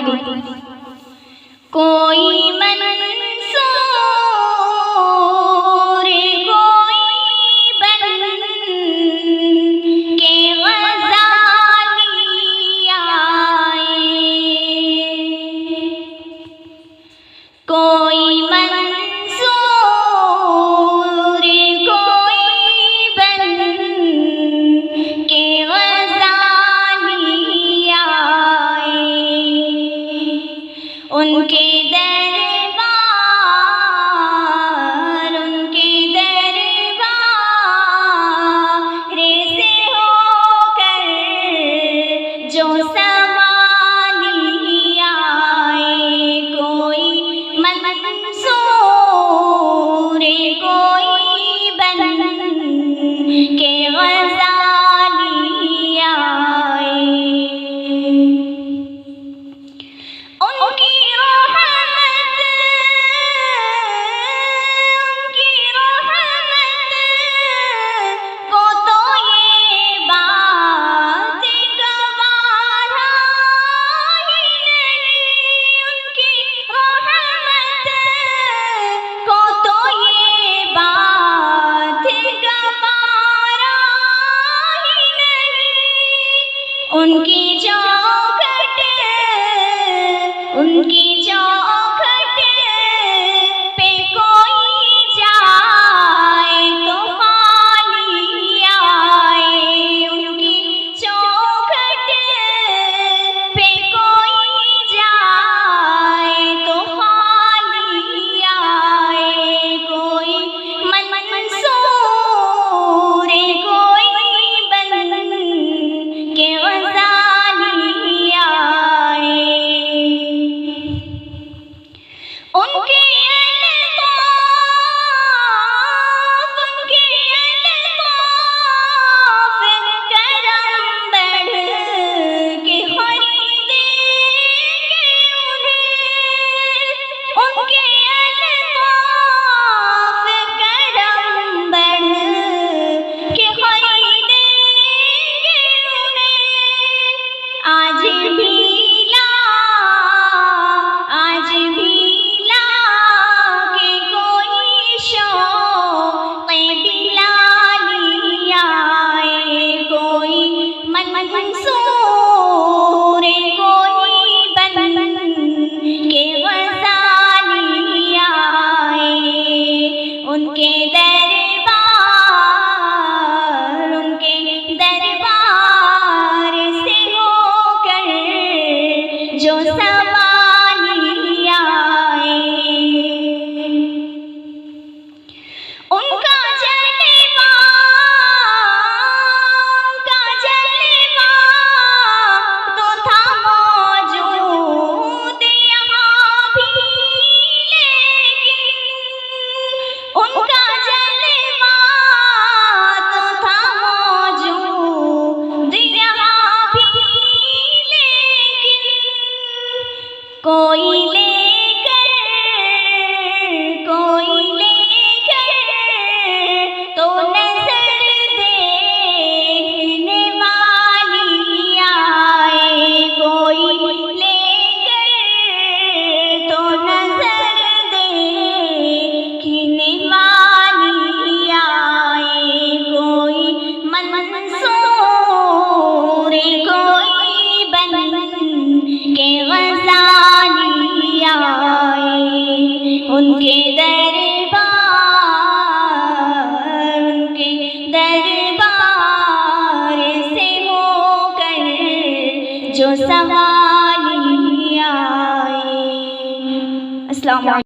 بولی کوئی منصور کوئی بن کے غزالی آئے، کوئی منصور کوئی بن کے غزالی آئے، ان کے دربار سے ہو کر جو سوالی آئے، کوئی منصور کوئی بن کے غزالی آئے، ان کی رحمت کو تو یہ بات گوارا ہی نہیں، ان کی رحمت کو تو یہ بات گوارا ہی نہیں، ان کی چوکھٹ پہ کوئی جائے تو خالی آئے، ان کی چوکھٹ پہ کوئی جائے تو خالی آئے، کوئی منصور کوئی بن کے غزالی آئے، ان کے الطاف کرم بڑھ کے خریدیں گے انہیں، ان کے الطاف کرم بڑھ کے خریدیں گے انہیں، آج بھی کہ کوئی شوق بلالی آئے، کوئی منصور کوئی بن کے غزالی آئے، ان کے دربار سے ہو کر جو سوالی آئے، ان کا جلوہ تو تھا موجود یہاں بھی، لیکن ان کا جلوہ تو تھا موجود یہاں بھی، لیکن کوئی لے کر تو نظر دیکھنے والی آئے، کوئی لے کر تو نظر دیکھنے والی آئے، کوئی منصور کوئی بن کے غزالی آئے، ان کے دربار سے ہو کر جو سوالی آئے۔ السلام علیکم۔